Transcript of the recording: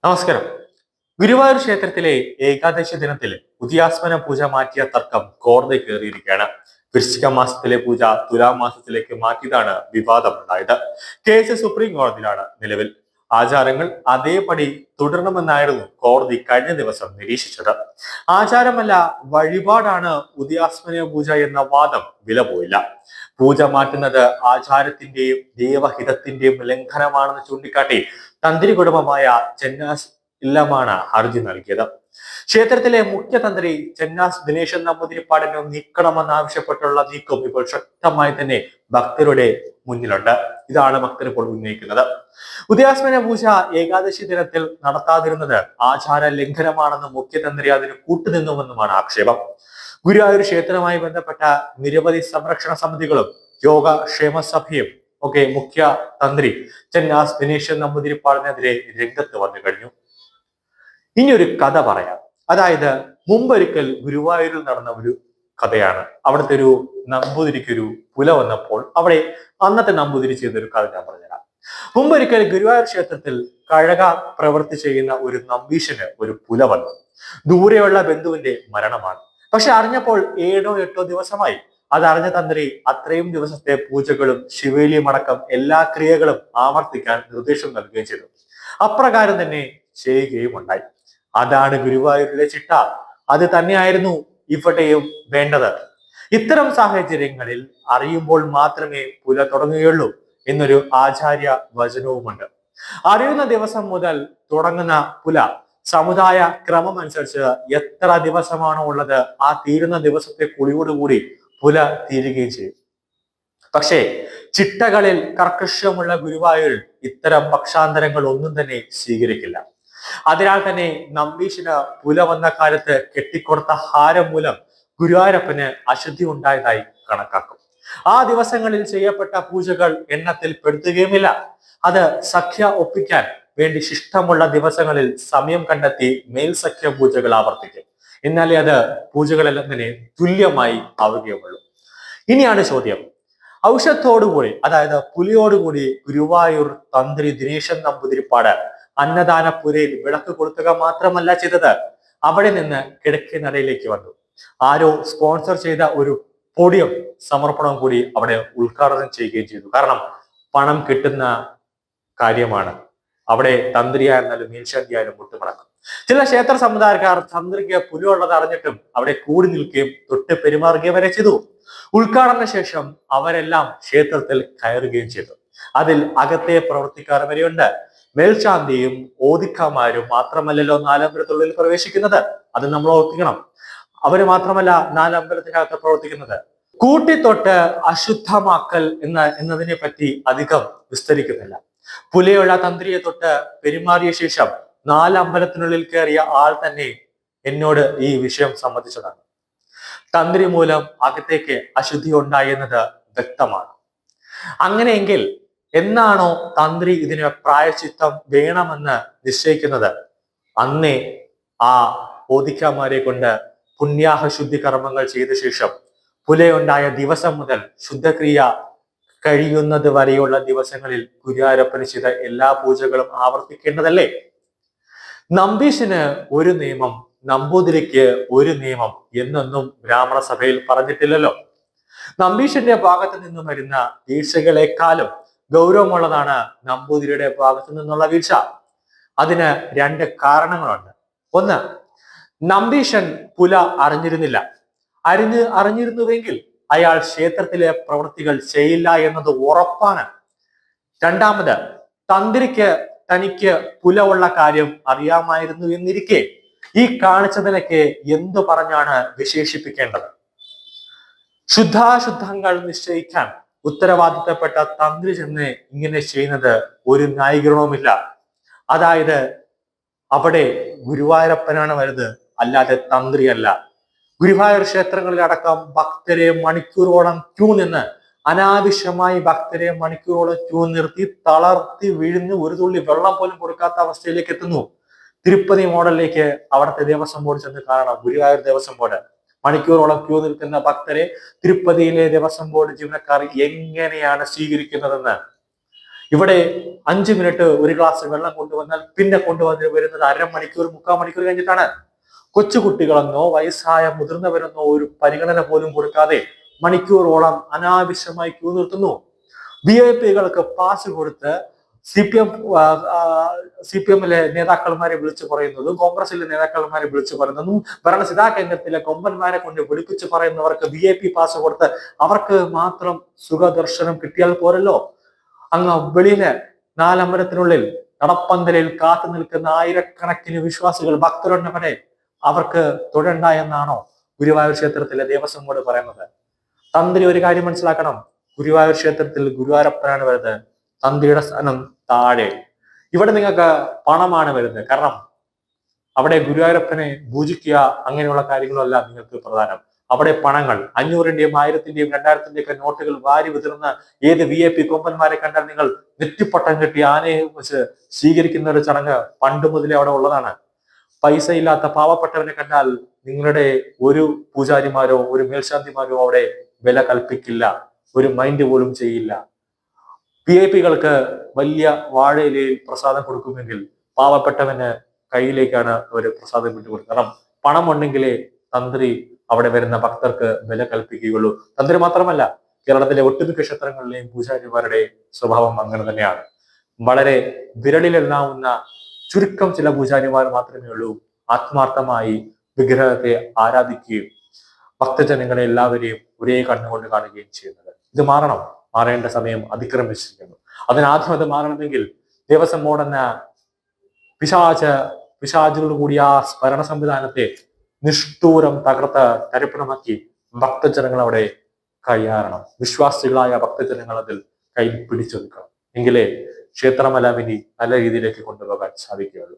നമസ്കാരം. ഗുരുവായൂർ ക്ഷേത്രത്തിലെ ഏകാദശി ദിനത്തിൽ ഉദയാസ്മന പൂജ മാറ്റിയ തർക്കം കോടതി കയറിയിരിക്കുകയാണ്. വൃശ്ചിക മാസത്തിലെ പൂജ തുലാം മാസത്തിലേക്ക് മാറ്റിയതാണ് വിവാദമുണ്ടായത്. കേസ് സുപ്രീം കോടതിയിലാണ് നിലവിൽ. ആചാരങ്ങൾ അതേപടി തുടരണമെന്നായിരുന്നു കോടതി കഴിഞ്ഞ ദിവസം നിരീക്ഷിച്ചത്. ആചാരമല്ല, വഴിപാടാണ് ഉദയാസ്മന പൂജ എന്ന വാദം വില പോയില്ല. പൂജ മാറ്റുന്നത് ആചാരത്തിന്റെയും ദൈവഹിതത്തിന്റെയും ലംഘനമാണെന്ന് ചൂണ്ടിക്കാട്ടി തന്ത്രി കുടുംബമായ ചെന്നാസ് ഇല്ലമാണ് ഹർജി നൽകിയത്. ക്ഷേത്രത്തിലെ മുഖ്യതന്ത്രി ചെന്നാസ് ദിനേശൻ നമ്പൂതിരിപ്പാടിനെ നീക്കണമെന്നാവശ്യപ്പെട്ടുള്ള നീക്കം ഇപ്പോൾ ശക്തമായി തന്നെ ഭക്തരുടെ മുന്നിലുണ്ട്. ഇതാണ് ഭക്തർ ഇപ്പോൾ ഉന്നയിക്കുന്നത്. ഉദയാസ്മന പൂജ ഏകാദശി ദിനത്തിൽ നടത്താതിരുന്നത് ആചാര ലംഘനമാണെന്ന് മുഖ്യതന്ത്രി അതിന് കൂട്ടുനിന്നുവെന്നുമാണ് ആക്ഷേപം. ഗുരുവായൂർ ക്ഷേത്രവുമായി ബന്ധപ്പെട്ട നിരവധി സംരക്ഷണ സമിതികളും യോഗ ക്ഷേമ സഭയും ഒക്കെ മുഖ്യ തന്ത്രി ചെന്നാസ് ദിനേശൻ നമ്പൂതിരിപ്പാടിനെതിരെ രംഗത്ത് വന്നു കഴിഞ്ഞു. ഇനി ഒരു കഥ പറയാം. അതായത്, മുമ്പൊരിക്കൽ ഗുരുവായൂരിൽ നടന്ന ഒരു കഥയാണ്. അവിടുത്തെ ഒരു നമ്പൂതിരിക്ക് ഒരു പുല വന്നപ്പോൾ അവിടെ അന്നത്തെ നമ്പൂതിരി ചെയ്തൊരു കഥ ഞാൻ പറഞ്ഞുതരാം. മുമ്പൊരിക്കൽ ഗുരുവായൂർ ക്ഷേത്രത്തിൽ കഴക പ്രവൃത്തി ചെയ്യുന്ന ഒരു നമ്പീശന് ഒരു പുല വന്നു. ദൂരെയുള്ള ബന്ധുവിന്റെ മരണമാണ്. പക്ഷെ അറിഞ്ഞപ്പോൾ 7-8 ദിവസമായി. അതറിഞ്ഞ തന്ത്രി അത്രയും ദിവസത്തെ പൂജകളും ശിവേലിയും അടക്കം എല്ലാ ക്രിയകളും ആവർത്തിക്കാൻ നിർദ്ദേശം നൽകുകയും ചെയ്തു. അപ്രകാരം തന്നെ ചെയ്യുകയും ഉണ്ടായി. അതാണ് ഗുരുവായൂരിലെ ചിട്ട. അത് തന്നെയായിരുന്നു ഇവിടെയും വേണ്ടത്. ഇത്തരം സാഹചര്യങ്ങളിൽ അറിയുമ്പോൾ മാത്രമേ പുല തുടങ്ങുകയുള്ളൂ എന്നൊരു ആചാര്യ വചനവുമുണ്ട്. അറിയുന്ന ദിവസം മുതൽ തുടങ്ങുന്ന പുല സമുദായ ക്രമം അനുസരിച്ച് എത്ര ദിവസമാണോ ഉള്ളത് ആ തീരുന്ന ദിവസത്തെ കുളിയോടുകൂടി പുല തീരുകയും ചെയ്യും. പക്ഷേ ചിട്ടകളിൽ കർക്കശമുള്ള ഗുരുവായൂരിൽ ഇത്തരം പക്ഷാന്തരങ്ങൾ ഒന്നും തന്നെ സ്വീകരിക്കില്ല. അതിനാൽ തന്നെ നമ്പീശന് പുല വന്ന കാലത്ത് കെട്ടിക്കൊടുത്ത ഹാരം മൂലം ഗുരുവായൂരപ്പന് അശുദ്ധി ഉണ്ടായതായി കണക്കാക്കും. ആ ദിവസങ്ങളിൽ ചെയ്യപ്പെട്ട പൂജകൾ എണ്ണത്തിൽ പെടുത്തുകയുമില്ല. അത് സഖ്യ ഒപ്പിക്കാൻ വേണ്ടി ശിഷ്ടമുള്ള ദിവസങ്ങളിൽ സമയം കണ്ടെത്തി മേൽസഖ്യ പൂജകൾ ആവർത്തിക്കും. എന്നാലേ അത് പൂജകളെല്ലാം തന്നെ തുല്യമായി ആവുകയുള്ളൂ. ഇനിയാണ് ചോദ്യം. ഔഷധത്തോടുകൂടി, അതായത് പുലിയോടുകൂടി ഗുരുവായൂർ തന്ത്രി ദിനേശൻ നമ്പൂതിരിപ്പാട് അന്നദാനപുരയിൽ വിളക്ക് കൊളുത്തുക മാത്രമല്ല ചെയ്തത്, അവിടെ നിന്ന് കിഴക്കേ നടയിലേക്ക് വന്നു. ആരോ സ്പോൺസർ ചെയ്ത ഒരു പൊടിയും സമർപ്പണവും കൂടി അവിടെ ഉദ്ഘാടനം ചെയ്യുകയും ചെയ്തു. കാരണം പണം കിട്ടുന്ന കാര്യമാണ്. അവിടെ തന്ത്രിയായിരുന്നാലും മേൽശാന്തിയായാലും മുട്ടുമടക്കും. ചില ക്ഷേത്ര സമുദായക്കാർ തന്ത്രിക്ക് പുലിയുള്ളത് അറിഞ്ഞിട്ടും അവിടെ കൂടി നിൽക്കുകയും തൊട്ട് പെരുമാറുകയും വരെ ചെയ്തു. ഉദ്ഘാടന ശേഷം അവരെല്ലാം ക്ഷേത്രത്തിൽ കയറുകയും ചെയ്തു. അതിൽ അകത്തെ പ്രവർത്തിക്കാർ വരെയുണ്ട്. മേൽശാന്തിയും ഓദിക്കമാരും മാത്രമല്ലല്ലോ നാലമ്പലത്തിനുള്ളിൽ പ്രവേശിക്കുന്നത്. അത് നമ്മൾ ഓർത്തിക്കണം. അവര് മാത്രമല്ല നാലമ്പലത്തിനകത്ത് പ്രവർത്തിക്കുന്നത്. കൂട്ടിത്തൊട്ട് അശുദ്ധമാക്കൽ എന്നതിനെ പറ്റി അധികം വിസ്തരിക്കുന്നില്ല. പുലിയുള്ള തന്ത്രിയെ തൊട്ട് പെരുമാറിയ ശേഷം 4 അമ്പലത്തിനുള്ളിൽ കയറിയ ആൾ തന്നെ എന്നോട് ഈ വിഷയം സംബന്ധിച്ചതാണ്. തന്ത്രി മൂലം അകത്തേക്ക് അശുദ്ധി ഉണ്ടായി എന്നത് വ്യക്തമാണ്. അങ്ങനെയെങ്കിൽ എന്നാണോ തന്ത്രി ഇതിന് പ്രായശ്ചിത്തം വേണമെന്ന് നിശ്ചയിക്കുന്നത്, അന്നേ ആ ഓദിക്കന്മാരെ കൊണ്ട് പുണ്യാഹ ശുദ്ധി കർമ്മങ്ങൾ ചെയ്ത ശേഷം പുലയുണ്ടായ ദിവസം മുതൽ ശുദ്ധക്രിയ കഴിയുന്നത് വരെയുള്ള ദിവസങ്ങളിൽ ഗുരുവായൂരപ്പന് ചെയ്ത എല്ലാ പൂജകളും ആവർത്തിക്കേണ്ടതല്ലേ? നമ്പീശന് ഒരു നിയമം, നമ്പൂതിരിക്ക് ഒരു നിയമം എന്നൊന്നും ബ്രാഹ്മണ സഭയിൽ പറഞ്ഞിട്ടില്ലല്ലോ. നമ്പീശന്റെ ഭാഗത്ത് നിന്നും വരുന്ന വീഴ്ചകളെക്കാളും ഗൗരവമുള്ളതാണ് നമ്പൂതിരിയുടെ ഭാഗത്തു നിന്നുള്ള വീഴ്ച. അതിന് 2 കാരണങ്ങളുണ്ട്. ഒന്ന്, നമ്പീശൻ പുല അറിഞ്ഞിരുന്നില്ല. അറിഞ്ഞിരുന്നുവെങ്കിൽ അയാൾ ക്ഷേത്രത്തിലെ പ്രവൃത്തികൾ ചെയ്യില്ല എന്നത് ഉറപ്പാണ്. രണ്ടാമത്, തന്ത്രിക്ക് തനിക്ക് പുല ഉള്ള കാര്യം അറിയാമായിരുന്നു എന്നിരിക്കെ ഈ കാണിച്ചതിനൊക്കെ എന്തു പറഞ്ഞാണ് വിശേഷിപ്പിക്കേണ്ടത്? ശുദ്ധാശുദ്ധങ്ങൾ നിശ്ചയിക്കാൻ ഉത്തരവാദിത്തപ്പെട്ട തന്ത്രി ചെന്ന് ഇങ്ങനെ ചെയ്യുന്നത് ഒരു ന്യായീകരണവുമില്ല. അതായത് അവിടെ ഗുരുവായൂരപ്പനാണ് വരുന്നത്, അല്ലാതെ തന്ത്രിയല്ല. ഗുരുവായൂർ ക്ഷേത്രങ്ങളിൽ അടക്കം ഭക്തരെ മണിക്കൂറോളം ക്യൂ നിന്ന് അനാവശ്യമായി ഭക്തരെ മണിക്കൂറോളം ക്യൂ നിർത്തി തളർത്തി വീഴുന്നു. ഒരു തുള്ളി വെള്ളം പോലും കൊടുക്കാത്ത അവസ്ഥയിലേക്ക് എത്തുന്നു. തിരുപ്പതി മോഡലിലേക്ക് അവിടുത്തെ ദേവസ്വം ബോർഡ് ചെന്ന് കാണണം. ഗുരുവായൂർ ദേവസ്വം ബോർഡ് മണിക്കൂറോളം ക്യൂ നിൽക്കുന്ന ഭക്തരെ തിരുപ്പതിയിലെ ദേവസ്വം ബോർഡ് ജീവനക്കാർ എങ്ങനെയാണ് സ്വീകരിക്കുന്നതെന്ന്. ഇവിടെ 5 മിനിറ്റ് ഒരു ഗ്ലാസ് വെള്ളം കൊണ്ടുവന്നാൽ പിന്നെ കൊണ്ടുവന്ന് വരുന്നത് അരമണിക്കൂർ 3/4 മണിക്കൂർ കഴിഞ്ഞിട്ടാണ്. കൊച്ചുകുട്ടികളെന്നോ വയസ്സായ മുതിർന്നവരെന്നോ ഒരു പരിഗണന പോലും കൊടുക്കാതെ മണിക്കൂറോളം അനാവശ്യമായി ക്യൂ നിർത്തുന്നു. VIP-കൾക്ക് പാസ് കൊടുത്ത് CPM-ലെ നേതാക്കന്മാരെ വിളിച്ചു പറയുന്നതും കോൺഗ്രസിലെ നേതാക്കന്മാരെ വിളിച്ചു പറയുന്നതും ഭരണസിതാ കേന്ദ്രത്തിലെ കൊമ്പന്മാരെ കൊണ്ട് വിളിപ്പിച്ചു പറയുന്നവർക്ക് VIP പാസ് കൊടുത്ത് അവർക്ക് മാത്രം സുഖദർശനം കിട്ടിയാൽ പോരല്ലോ. അങ്ങ് വെളിയില് നാലമ്പലത്തിനുള്ളിൽ നടപ്പന്തലിൽ കാത്തു നിൽക്കുന്ന ആയിരക്കണക്കിന് വിശ്വാസികൾ ഭക്തരുണ്ടവരെ അവർക്ക് തൊഴണ്ട എന്നാണോ ഗുരുവായൂർ ക്ഷേത്രത്തിലെ ദേവസ്വം ബോർഡ് പറയുന്നത്? തന്ത്രി ഒരു കാര്യം മനസ്സിലാക്കണം. ഗുരുവായൂർ ക്ഷേത്രത്തിൽ ഗുരുവായൂരപ്പനാണ് വരുന്നത്. തന്ത്രിയുടെ സ്ഥാനം താഴെ. ഇവിടെ നിങ്ങൾക്ക് പണമാണ് വരുന്നത്. കാരണം അവിടെ ഗുരുവായൂരപ്പനെ പൂജിക്കുക അങ്ങനെയുള്ള കാര്യങ്ങളല്ല നിങ്ങൾക്ക് പ്രധാനം. അവിടെ പണങ്ങൾ 500-ന്റെയും 1000-ന്റെയും 2000-ന്റെയും ഒക്കെ നോട്ടുകൾ വാരി വിതറുന്ന ഏത് VIP കൊമ്പന്മാരെ കണ്ടാൽ നിങ്ങൾ നെറ്റിപ്പട്ടം കെട്ടി ആനയെ വെച്ച് സ്വീകരിക്കുന്ന ഒരു ചടങ്ങ് പണ്ട് മുതലേ അവിടെ ഉള്ളതാണ്. പൈസ ഇല്ലാത്ത പാവപ്പെട്ടവനെ കണ്ടാൽ നിങ്ങളുടെ ഒരു പൂജാരിമാരോ ഒരു മേൽശാന്തിമാരോ അവിടെ വില കൽപ്പിക്കില്ല, ഒരു മൈൻഡ് പോലും ചെയ്യില്ല. VIP-കൾക്ക് വലിയ വാഴയിലയിൽ പ്രസാദം കൊടുക്കുമെങ്കിൽ പാവപ്പെട്ടവന് കയ്യിലേക്കാണ് അവർ പ്രസാദം വിട്ടുകൊടുക്കുന്നത്. കാരണം പണം ഉണ്ടെങ്കിലേ തന്ത്രി അവിടെ വരുന്ന ഭക്തർക്ക് വില കൽപ്പിക്കുകയുള്ളൂ. തന്ത്രി മാത്രമല്ല, കേരളത്തിലെ ഒട്ടുമിക്ക ക്ഷേത്രങ്ങളിലെയും പൂജാരിമാരുടെ സ്വഭാവം അങ്ങനെ തന്നെയാണ്. വളരെ വിരലിലെണ്ണാവുന്ന ചുരുക്കം ചില പൂജാരിമാർ മാത്രമേ ഉള്ളൂ ആത്മാർത്ഥമായി വിഗ്രഹത്തെ ആരാധിക്കുകയും ഭക്തജനങ്ങളെ എല്ലാവരെയും ഒരേ കണ്ണുകൊണ്ട് കാണുകയും ചെയ്യുന്നത്. ഇത് മാറണം. മാറേണ്ട സമയം അതിക്രമിച്ചിരിക്കുന്നു. അതിനാദ്യം അത് മാറണമെങ്കിൽ ദേവസ്വം ബോർഡ് എന്ന പിശാചുകൾ കൂടിയ ആ ഭരണ സംവിധാനത്തെ നിഷ്ഠൂരം തകർത്ത് തരിപ്പണമാക്കി ഭക്തജനങ്ങൾ അവിടെ കയ്യാറണം. വിശ്വാസികളായ ഭക്തജനങ്ങൾ അതിൽ കൈ പിടിച്ചു നിൽക്കണം. എങ്കിലേ ക്ഷേത്രമല്ല ഇനി നല്ല രീതിയിലേക്ക് കൊണ്ടുപോകാൻ സാധിക്കുകയുള്ളൂ.